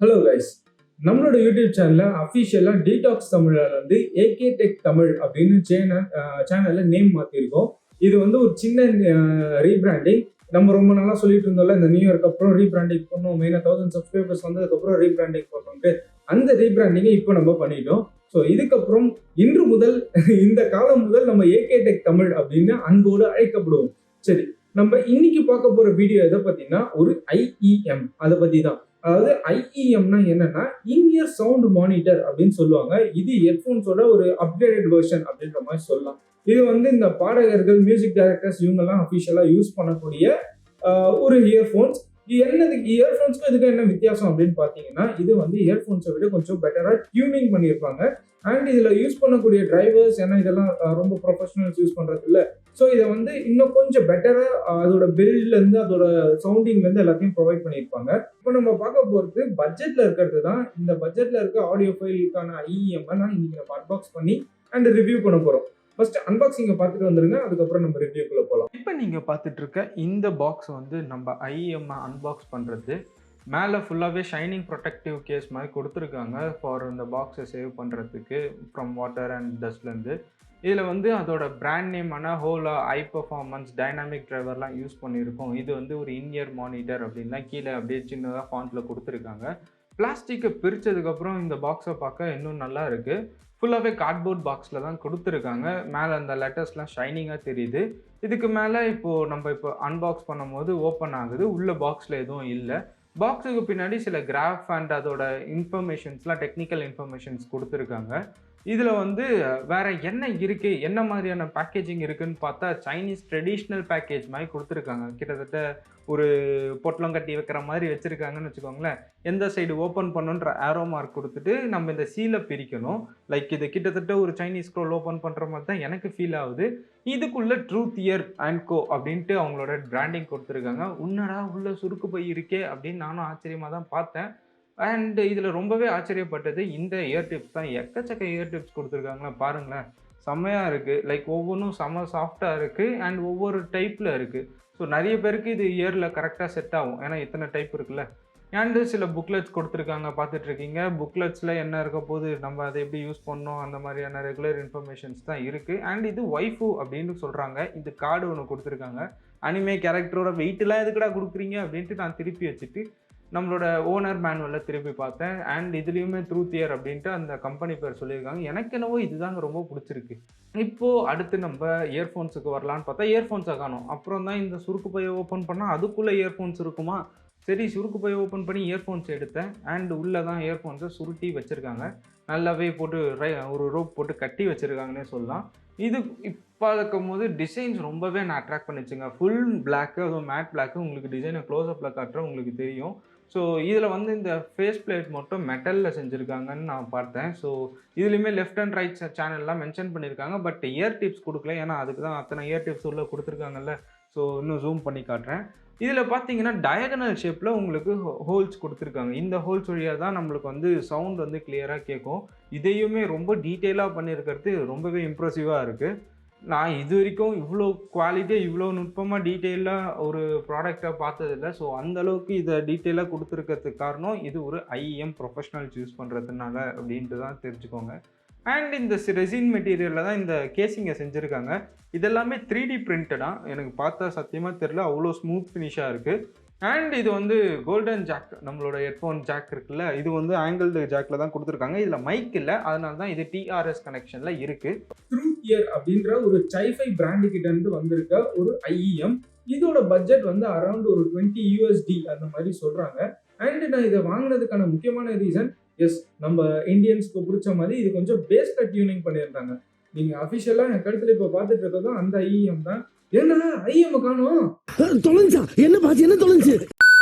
Hello guys, நம்மளோட YouTube சேனல்ல அஃபிஷியலா detox தமிழ்ல வந்து ஏகே டெக் தமிழ் அப்படின்னு சேனல்ல நேம் மாத்திருக்கோம். இது வந்து ஒரு சின்ன ரீபிராண்டிங். நம்ம ரொம்ப நாளா சொல்லிட்டு இருந்தோம்ல, இந்த நியூ இயர்க்கு அப்புறம் ரீபிராண்டிங் பண்ணோம், மெயினா 1000 சப்ஸ்கிரைபர்ஸ் வந்ததுக்கு அப்புறம் ரீபிராண்டிங் பண்ணோம்ட்டு அந்த ரீபிராண்டிங்கை இப்போ நம்ம பண்ணிட்டோம். ஸோ இதுக்கப்புறம் இன்று முதல் இந்த காலம் முதல் நம்ம ஏகே டெக் தமிழ் அப்படின்னு அன்போடு அழைக்கப்படுவோம். சரி, நம்ம இன்னைக்கு பார்க்க போற வீடியோ எதை பத்தினா ஒரு IEM அதை பத்தி தான். அதாவது IEM-னா என்னன்னா இன்இயர் சவுண்ட் மானிட்டர் அப்படின்னு சொல்லுவாங்க. இது ஹெட்ஃபோன்ஸோட ஒரு அப்கிரேடட் வெர்ஷன் அப்படின்ற மாதிரி சொல்லலாம். இது வந்து இந்த பாடகர்கள், மியூசிக் டைரக்டர்ஸ் இவங்கெல்லாம் அஃபிஷியலா யூஸ் பண்ணக்கூடிய ஒரு இயர்ஃபோன்ஸ். இயர்ஃபோன்ஸ்க்கு இதுக்கு என்ன வித்தியாசம் அப்படின்னு பார்த்தீங்கன்னா, இது வந்து இயர்ஃபோன்ஸை விட கொஞ்சம் பெட்டராக டியூனிங் பண்ணியிருப்பாங்க. அண்ட் இதில் யூஸ் பண்ணக்கூடிய டிரைவர்ஸ், ஏன்னா இதெல்லாம் ரொம்ப ப்ரொஃபஷனல்ஸ் யூஸ் பண்ணுறது இல்லை. ஸோ இதை வந்து இன்னும் கொஞ்சம் பெட்டராக அதோட பில்ட்லேருந்து அதோட சவுண்டிங்லேருந்து எல்லாத்தையும் ப்ரொவைட் பண்ணியிருப்பாங்க. இப்போ நம்ம பார்க்க போகிறது பட்ஜெட்டில் இருக்கிறது தான். இந்த பட்ஜெட்டில் இருக்க ஆடியோ ஃபைலுக்கான IEM-ஐ நான் இன்னைக்கு நம்ம அன்பாக்ஸ் பண்ணி அண்ட் ரிவ்யூ பண்ண போகிறோம். ஃபர்ஸ்ட் அன்பாக்சிங்கை பார்த்துட்டு வந்துருங்க, அதுக்கப்புறம் நம்ம ரிவ்யூக்குள்ள போகலாம். இப்போ நீங்கள் பார்த்துட்டு இருக்க இந்த பாக்ஸ் வந்து நம்ம IEM-ஐ அன்பாக்ஸ் பண்ணுறது. மேலே ஃபுல்லாகவே ஷைனிங் ப்ரொடெக்டிவ் கேஸ் மாதிரி கொடுத்துருக்காங்க ஃபார் இந்த பாக்ஸை சேவ் பண்ணுறதுக்கு ஃப்ரம் வாட்டர் அண்ட் டஸ்ட்லேருந்து. இதில் வந்து அதோட பிராண்ட் நேமான ஹோலா ஐ பர்ஃபார்மன்ஸ் டைனாமிக் டிரைவர்லாம் யூஸ் பண்ணியிருக்கோம். இது வந்து ஒரு இன்இயர் மானிட்டர் அப்படின்லாம் கீழே அப்படியே சின்னதாக ஃபாண்ட்டில் கொடுத்துருக்காங்க. பிளாஸ்டிக்கை பிரித்ததுக்கப்புறம் இந்த பாக்ஸை பார்க்க இன்னும் நல்லா இருக்குது. ஃபுல்லாகவே கார்ட்போர்ட் பாக்ஸில் தான் கொடுத்துருக்காங்க. மேலே அந்த லெட்டர்ஸ்லாம் ஷைனிங்காக தெரியுது. இதுக்கு மேலே இப்போது நம்ம அன்பாக்ஸ் பண்ணும் போது ஓப்பன் ஆகுது. உள்ள பாக்ஸில் எதுவும் இல்லை. பாக்ஸுக்கு பின்னாடி சில கிராஃப் அண்ட் அதோட இன்ஃபர்மேஷன்ஸ்லாம், டெக்னிக்கல் இன்ஃபர்மேஷன்ஸ் கொடுத்துருக்காங்க. இதில் வந்து வேறு என்ன இருக்குது, என்ன மாதிரியான பேக்கேஜிங் இருக்குதுன்னு பார்த்தா சைனீஸ் ட்ரெடிஷ்னல் பேக்கேஜ் மாதிரி கொடுத்துருக்காங்க. கிட்டத்தட்ட ஒரு பொட்டலம் கட்டி வைக்கிற மாதிரி வச்சுருக்காங்கன்னு வச்சுக்கோங்களேன். எந்த சைடு ஓப்பன் பண்ணுன்ற ஆரோ மார்க் கொடுத்துட்டு நம்ம இந்த சீலை பிரிக்கணும். லைக் இது கிட்டத்தட்ட ஒரு சைனீஸ் ஸ்க்ரோல் ஓப்பன் பண்ணுற மாதிரி தான் எனக்கு ஃபீல் ஆகுது. இதுக்குள்ளே ட்ரூத்தியர் அண்ட் கோ அப்படின்ட்டு அவங்களோட பிராண்டிங் கொடுத்துருக்காங்க. உன்னடா உள்ள சுருக்கு பை இருக்கே அப்படின்னு நானும் ஆச்சரியமாக தான் பார்த்தேன். அண்ட் இதில் ரொம்பவே ஆச்சரியப்பட்டது இந்த இயர் டிப்ஸ் தான். எக்கச்சக்க இயர் டிப்ஸ் கொடுத்துருக்காங்களா பாருங்களேன், செம்மையாக இருக்குது. லைக் ஒவ்வொன்றும் செம்ம சாஃப்டாக இருக்குது அண்ட் ஒவ்வொரு டைப்பில் இருக்குது. ஸோ நிறைய பேருக்கு இது இயரில் கரெக்டாக செட் ஆகும், ஏன்னா இத்தனை டைப் இருக்குல்ல. அண்டு சில புக்லெட்ஸ் கொடுத்துருக்காங்க, பார்த்துட்ருக்கீங்க. புக்லெட்ஸில் என்ன இருக்க போது, நம்ம அதை எப்படி யூஸ் பண்ணோம், அந்த மாதிரியான ரெகுலர் இன்ஃபர்மேஷன்ஸ் தான் இருக்குது. அண்ட் இது வைஃபு அப்படின்னு சொல்கிறாங்க. இது கார்டு ஒன்று கொடுத்துருக்காங்க. அனிமே கேரக்டரோட வெயிட்டெலாம் எதுக்கடா கொடுக்குறீங்க அப்படின்ட்டு நான் திருப்பி வச்சுட்டு நம்மளோட ஓனர் மேனுவலில் திருப்பி பார்த்தேன். அண்ட் இதுலேயுமே ட்ரூத்தியர் அப்படின்ட்டு அந்த கம்பெனி பேர் சொல்லியிருக்காங்க. எனக்கு என்னவோ இதுதாங்க ரொம்ப பிடிச்சிருக்கு. இப்போது அடுத்து நம்ம இயர்ஃபோன்ஸுக்கு வரலான்னு பார்த்தா இயர்ஃபோன்ஸை காணும். அப்புறம் தான் இந்த சுருக்கு பையை ஓப்பன் பண்ணால் அதுக்குள்ளே இயர்ஃபோன்ஸ் இருக்குமா, சரி சுருக்கு பையை ஓப்பன் பண்ணி இயர்ஃபோன்ஸ் எடுத்தேன். அண்ட் உள்ளே தான் இயர்ஃபோன்ஸை சுருட்டி வச்சுருக்காங்க. நல்லாவே போட்டு ஒரு ரோப் போட்டு கட்டி வச்சுருக்காங்கன்னே சொல்லலாம். இது இப்போ இருக்கும் போது டிசைன்ஸ் ரொம்பவே நான் அட்ராக்ட் பண்ணிச்சுங்க. ஃபுல் பிளாக்கு, அதுவும் மேட் பிளாக்கு. உங்களுக்கு டிசைனை க்ளோஸ்அப்பில் காட்டுறேன், உங்களுக்கு தெரியும். ஸோ இதில் வந்து இந்த ஃபேஸ் பிளேட் மட்டும் மெட்டலில் செஞ்சுருக்காங்கன்னு நான் பார்த்தேன். ஸோ இதுலேயுமே லெஃப்ட் அண்ட் ரைட் சேனல்லாம் மென்ஷன் பண்ணியிருக்காங்க. பட் இயர் டிப்ஸ் கொடுக்கல, ஏன்னா அதுக்கு தான் அத்தனை இயர் டிப்ஸ் உள்ளே கொடுத்துருக்காங்கல்ல. ஸோ இன்னும் ஜூம் பண்ணி காட்டுறேன். இதில் பார்த்தீங்கன்னா டயகனல் ஷேப்பில் உங்களுக்கு ஹோல்ஸ் கொடுத்துருக்காங்க. இந்த ஹோல்ஸ் வழியாக தான் நம்மளுக்கு வந்து சவுண்ட் வந்து கிளியராக கேட்கும். இதையுமே ரொம்ப டீட்டெயிலாக பண்ணியிருக்கிறது ரொம்பவே இம்ப்ரெசிவாக இருக்குது. நான் இது வரைக்கும் இவ்வளோ குவாலிட்டியாக, இவ்வளோ நுட்பமாக, டீட்டெயிலாக ஒரு ப்ராடக்டாக பார்த்ததில்ல. ஸோ அந்தளவுக்கு இதை டீட்டெயிலாக கொடுத்துருக்கிறதுக்கு காரணம் இது ஒரு IEM ப்ரொஃபஷனல்ஸ் யூஸ் பண்ணுறதுனால அப்படின்ட்டு தான் தெரிஞ்சுக்கோங்க. அண்ட் இந்த ரெசின் மெட்டீரியலில் தான் இந்த கேஸிங்கை செஞ்சுருக்காங்க. இதெல்லாமே 3D பிரிண்டடாக, எனக்கு பார்த்தா சத்தியமாக தெரில, அவ்வளோ ஸ்மூத் ஃபினிஷாக இருக்குது. அண்ட் இது வந்து கோல்டன் ஜாக், நம்மளோட ஹெட்ஃபோன் ஜாக் இருக்குல்ல, இது வந்து ஆங்கிள்டு ஜாக்கில் தான் கொடுத்துருக்காங்க. இதில் மைக் இல்லை, அதனால தான் இது TRS கனெக்ஷனில் இருக்குது. ட்ரூத்தியர் அப்படின்ற ஒரு சைஃபை பிராண்டு கிட்ட இருந்து வந்திருக்க ஒரு IEM. இதோட பட்ஜெட் வந்து அரௌண்ட் ஒரு $20 அந்த மாதிரி சொல்கிறாங்க. அண்ட் நான் இதை வாங்கினதுக்கான முக்கியமான ரீசன், எஸ், நம்ம இந்தியன்ஸ்க்கு பிடிச்ச மாதிரி இது கொஞ்சம் பேஸ்ல டியூனிங் பண்ணியிருந்தாங்க. நீங்கள் அஃபிஷியலாக என் கருத்தில் இப்போ பார்த்துட்டு இருக்கிறதும் அந்த IEM தான். என்ன IEM காணும் தொலைஞ்சா, என்ன பாச்சு, என்ன தொலைஞ்சு.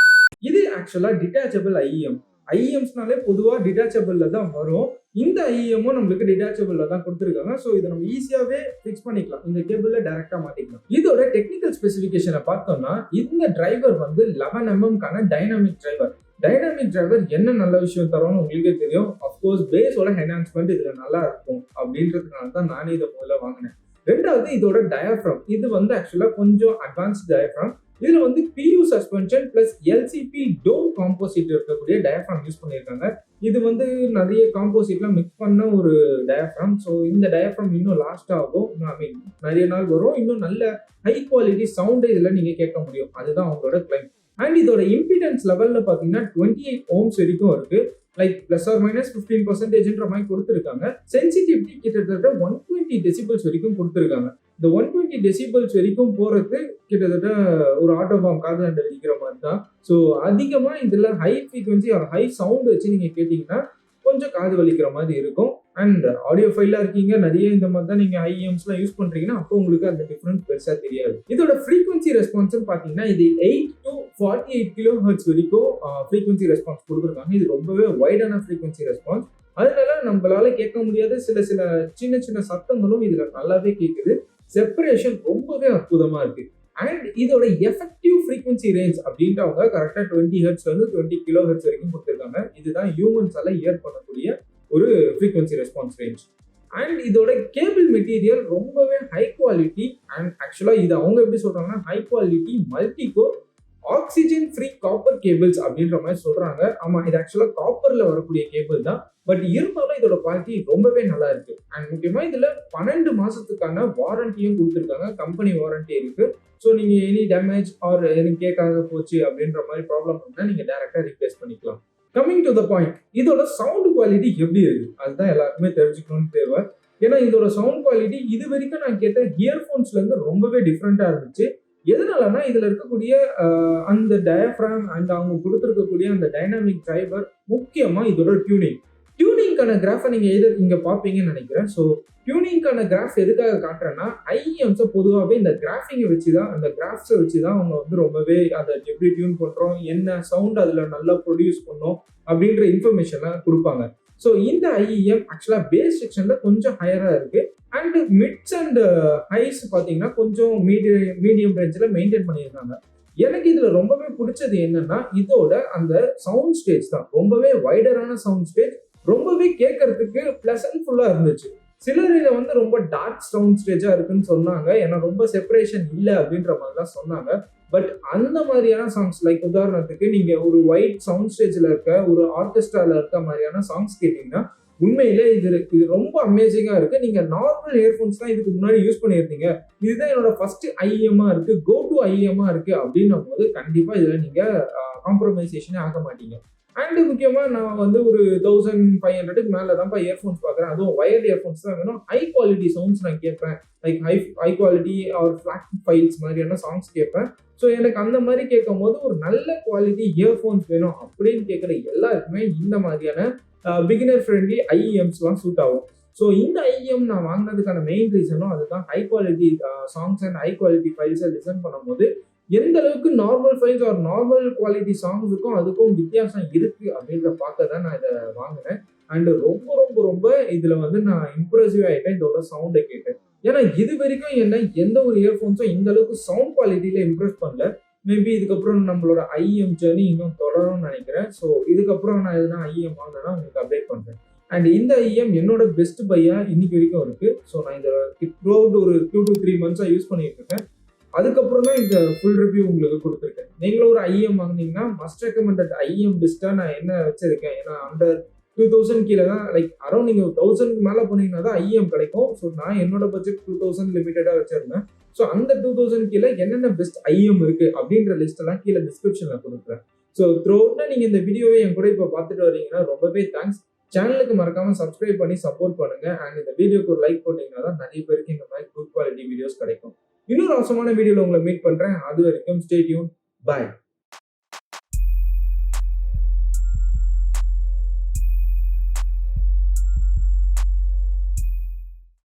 இது ஆக்சுவலா டிட்டாச்சபிள் IEM. IEMஸ்னாலே பொதுவாக டிட்டாச்சபிள்ல தான் வரும். இந்த IEM-உம் நம்மளுக்கு டிட்டாச்சபிள்ல தான் கொடுத்துருக்காங்க. ஸோ இதை நம்ம ஈஸியாகவே ஃபிக்ஸ் பண்ணிக்கலாம், இந்த கேபிள்ல டைரக்டா மாட்டிக்கலாம். இதோட டெக்னிக்கல் ஸ்பெசிஃபிகேஷனை பார்த்தோம்னா, இந்த டிரைவர் வந்து 11mm dynamic driver. Dynamic driver என்ன நல்ல விஷயம் தரோம்னு உங்களுக்கே தெரியும். அஃப்கோர்ஸ் பேஸோட என்ஹான்ஸ்மெண்ட் இதில் நல்லா இருக்கும் அப்படின்றதுனால தான் நானே இதை முதல்ல வாங்கினேன். ரெண்டாவது இதோட டயஃப்ரம். இது வந்து ஆக்சுவலாக கொஞ்சம் அட்வான்ஸ்ட் டயஃப்ரம். இதுல வந்து PU சஸ்பென்ஷன் பிளஸ் LCP டோம் காம்போசிட் இருக்கக்கூடிய டயஃப்ராம் யூஸ் பண்ணியிருக்காங்க. இது வந்து நிறைய காம்போசிட்லாம் மிக்ஸ் பண்ண ஒரு டயஃப்ராம். ஸோ இந்த டயஃப்ராம் இன்னும் லாஸ்ட் ஆகும். ஐ மீன் நிறைய நாள் வரும். இன்னும் நல்ல ஹை குவாலிட்டி சவுண்டை இதுல நீங்க கேட்க முடியும். அதுதான் அவங்களோட கிளைம். அண்ட் இதோட இம்பிடன்ஸ் லெவல்ல பாத்தீங்கன்னா 28 ohms வரைக்கும் இருக்கு. லைக் பிளஸ் ஆர் மைனஸ் 15% மாதிரி கொடுத்துருக்காங்க. சென்சிட்டிவிட்டி கிட்டத்தட்ட 120 டெசிபிள்ஸ் வரைக்கும் கொடுத்துருக்காங்க. இந்த 120 டெசிபிள்ஸ் வரைக்கும் போறது கிட்டத்தட்ட ஒரு ஆட்டோ பாம் காது அண்டை அடிக்கிற மாதிரி தான். ஸோ அதிகமா இதுல high frequency or high sound வச்சு நீங்க கேட்டீங்கன்னா கொஞ்சம் காது வலிக்கிற மாதிரி இருக்கும். அண்ட் ஆடியோ ஃபைலா இருக்கீங்க, நிறைய இந்த மாதிரி தான் நீங்க IEMs யூஸ் பண்றீங்கன்னா அப்போ உங்களுக்கு அந்த டிஃபரன்ஸ் பெருசா தெரியாது. இதோட ஃப்ரீக்வன்சி ரெஸ்பான்ஸ் பாத்தீங்கன்னா இது 8 to 48 கிலோஹெர்ட்ஸ் வரைக்கும் ஃப்ரீக்வன்சி ரெஸ்பான்ஸ் கொடுத்துருக்காங்க. இது ரொம்பவே வைடான ஃப்ரீக்வன்சி ரெஸ்பான்ஸ். அதனால நம்மளால கேட்க முடியாத சில சின்ன சின்ன சத்தங்களும் இதுல நல்லாவே கேட்குது. செப்பரேஷன் ரொம்பவே அற்புதமா இருக்கு. அண்ட் இதோட எஃபெக்டிவ் ஃப்ரீக்வன்சி ரேஞ்ச் அப்படின்றவங்க கரெக்டா 20 ஹெர்ட்ஸ்ல இருந்து 20 கிலோ ஹெர்ட்ஸ் வரைக்கும் கொடுத்துருக்காங்க. இதுதான் ஹியூமன்ஸால இயர் பண்ணக்கூடிய ஒரு ஃப்ரீக்வன்சி ரெஸ்பான்ஸ் ரேஞ்ச். அண்ட் இதோட கேபிள் மெட்டீரியல் ரொம்பவே ஹை குவாலிட்டி. அண்ட் ஆக்சுவலா இது அவங்க எப்படி சொல்றாங்கன்னா high quality multi core oxygen free copper cables அப்படின்ற மாதிரி சொல்றாங்க. ஆமா, இது ஆக்சுவலா காப்பர்ல வரக்கூடிய கேபிள் தான். பட் இருந்தாலும் இதோட குவாலிட்டி ரொம்பவே நல்லா இருக்கு. அண்ட் முக்கியமா இதுல 12 மாசத்துக்கான வாரண்டியும் கொடுத்துருக்காங்க. கம்பெனி வாரண்டி இருக்கு. ஸோ நீங்க எனி டேமேஜ் ஆர் எனக்கு கேட்காத போச்சு அப்படின்ற மாதிரி ப்ராப்ளம் இருந்தா நீங்க டைரக்டா ரீப்ளேஸ் பண்ணிக்கலாம். கமிங் டு த பாயிண்ட், இதோட சவுண்ட் குவாலிட்டி எப்படி இருக்கு அதுதான் எல்லாருக்குமே தெரிஞ்சுக்கணும்னு தேவை. ஏன்னா இதோட சவுண்ட் குவாலிட்டி இது வரைக்கும் நான் கேட்ட இயர்போன்ஸ்ல இருந்து ரொம்பவே டிஃப்ரெண்டா இருந்துச்சு. எதனாலனா இதுல இருக்கக்கூடிய அந்த டயஃப்ராம் அண்ட் அவங்க கொடுத்துருக்கக்கூடிய அந்த டைனாமிக் டிரைவர், முக்கியமா இதோட டியூனிங்கான கிராஃபை நீங்க இங்க பாப்பீங்கன்னு நினைக்கிறேன். ஸோ டியூனிங்கான கிராஃப் எதுக்காக காட்டுறேன்னா IEMs பொதுவாகவே இந்த கிராஃபிங்கை வச்சுதான், அந்த கிராஃப்ஸை வச்சுதான் அவங்க வந்து ரொம்பவே அதை எப்படி டியூன் பண்றோம், என்ன சவுண்ட் அதுல நல்லா ப்ரொடியூஸ் பண்ணோம் அப்படின்ற இன்ஃபர்மேஷன்லாம் கொடுப்பாங்க. ஸோ இந்த IEM ஆக்சுவலா பேஸ் செக்ஷன்ல கொஞ்சம் ஹையரா இருக்கு. அண்ட் மிட்ஸ் அண்ட் ஹைஸ் பாத்தீங்கன்னா கொஞ்சம் மீடியம் ரேஞ்சில் மெயின்டைன் பண்ணியிருக்காங்க. எனக்கு இதுல ரொம்பவே பிடிச்சது என்னன்னா இதோட அந்த சவுண்ட் ஸ்டேஜ் தான். ரொம்பவே வைடரான சவுண்ட் ஸ்டேஜ், ரொம்பவே கேட்கறதுக்கு பிளசன்ட்ஃபுல்லா இருந்துச்சு. சிலர் இதை வந்து ரொம்ப டார்க் சவுண்ட் ஸ்டேஜா இருக்குன்னு சொன்னாங்க. ஏன்னா ரொம்ப செப்பரேஷன் இல்லை அப்படின்ற மாதிரிலாம் சொன்னாங்க. பட் அந்த மாதிரியான சாங்ஸ், லைக் உதாரணத்துக்கு நீங்க ஒரு ஒயிட் சவுண்ட் ஸ்டேஜ்ல இருக்க ஒரு ஆர்கெஸ்ட்ரால இருக்க மாதிரியான சாங்ஸ் கேட்டீங்கன்னா உண்மையிலே இது ரொம்ப அமேசிங்கா இருக்கு. நீங்க நார்மல் இயர்போன்ஸ் தான் இதுக்கு முன்னாடி யூஸ் பண்ணியிருந்தீங்க, இதுதான் என்னோட ஃபர்ஸ்ட் IEM-ஆ இருக்கு, கோ டு IEM-ஆ இருக்கு அப்படின்னும் போது கண்டிப்பா இதுல நீங்க காம்ப்ரமைசேஷனே ஆக மாட்டீங்க. அண்ட் முக்கியமா நான் வந்து ஒரு 1500க்கு மேல தான் இயர்போன்ஸ் பாக்குறேன். அதுவும் வயர்ட் இயர்போன்ஸ் தான் வேணும். ஹை குவாலிட்டி சவுண்ட்ஸ் நான் கேட்பேன். Like high quality or FLAC files மாதிரியான சாங்ஸ் கேட்பேன். ஸோ எனக்கு அந்த மாதிரி கேட்கும் போது ஒரு நல்ல குவாலிட்டி இயர்போன்ஸ் வேணும் அப்படின்னு கேட்குற எல்லாருக்குமே இந்த மாதிரியான பிகினர் ஃப்ரெண்ட்லி IEMs சூட் ஆகும். ஸோ இந்த IEM நான் வாங்கினதுக்கான மெயின் ரீசனும் அதுதான். High quality songs and high quality ஃபைல்ஸை லிசன் பண்ணும்போது எந்த அளவுக்கு normal files or normal quality சாங்ஸுக்கும் அதுக்கும் வித்தியாசம் இருக்கு அப்படின்ற பார்க்க தான் நான் இதை வாங்கினேன். அண்ட் ரொம்ப ரொம்ப ரொம்ப இதுல வந்து நான் இம்ப்ரெசிவ் ஆயிட்டேன் இதோட சவுண்டை கேட்டேன். ஏன்னா இது வரைக்கும் என்ன எந்த ஒரு இயர்போன்ஸும் இந்த அளவுக்கு சவுண்ட் குவாலிட்டியில இம்ப்ரெஸ் பண்ணல. மேபி இதுக்கப்புறம் நம்மளோட IEM ஜர்னி இன்னும் தொடரும்னு நினைக்கிறேன். ஸோ இதுக்கப்புறம் நான் எதுனா IEM வாங்கினா உங்களுக்கு அப்டேட் பண்றேன். அண்ட் இந்த IEM என்னோட பெஸ்ட் பையா இன்னைக்கு வரைக்கும் இருக்கு. ஸோ நான் இந்த த்ரூஅவுட் ஒரு 2 to 3 months யூஸ் பண்ணிட்டு இருக்கேன். அதுக்கப்புறம் தான் இந்த ஃபுல் ரிவ்யூ உங்களுக்கு கொடுத்துருக்கேன். நீங்களும் ஒரு IEM வாங்கினீங்கன்னா மஸ்ட் ரெக்கமெண்டட் IEM லிஸ்டா நான் என்ன வச்சிருக்கேன். ஏன்னா அண்டர் 2000 கீழே தான், லைக் அரௌண்ட் நீங்க 1000 மேல போனீங்கன்னா தான் IEM கிடைக்கும். ஸோ நான் என்னோட பட்ஜெட் 2000 லிமிட்டடா வச்சிருந்தேன். ஸோ அந்த 2000 கீழே என்னென்ன பெஸ்ட் IEM இருக்கு அப்படின்ற லிஸ்ட் எல்லாம் கீழே டிஸ்கிரிப்ஷன்ல கொடுக்குறேன். ஸோ த்ரூஅவுட்டா நீங்க இந்த வீடியோவை என் கூட இப்போ பார்த்துட்டு வரீங்கன்னா ரொம்பவே தேங்க்ஸ். சேனலுக்கு மறக்காம சப்ஸ்கிரைப் பண்ணி சப்போர்ட் பண்ணுங்க. அண்ட் இந்த வீடியோக்கு ஒரு லைக் போட்டீங்கன்னா தான் நிறைய பேருக்கு இந்த மாதிரி குட் குவாலிட்டி வீடியோஸ் கிடைக்கும். இன்னொரு அவசரமான வீடியோல உங்களை மீட் பண்றேன். அது வரைக்கும் ஸ்டே டியூன். பாய்.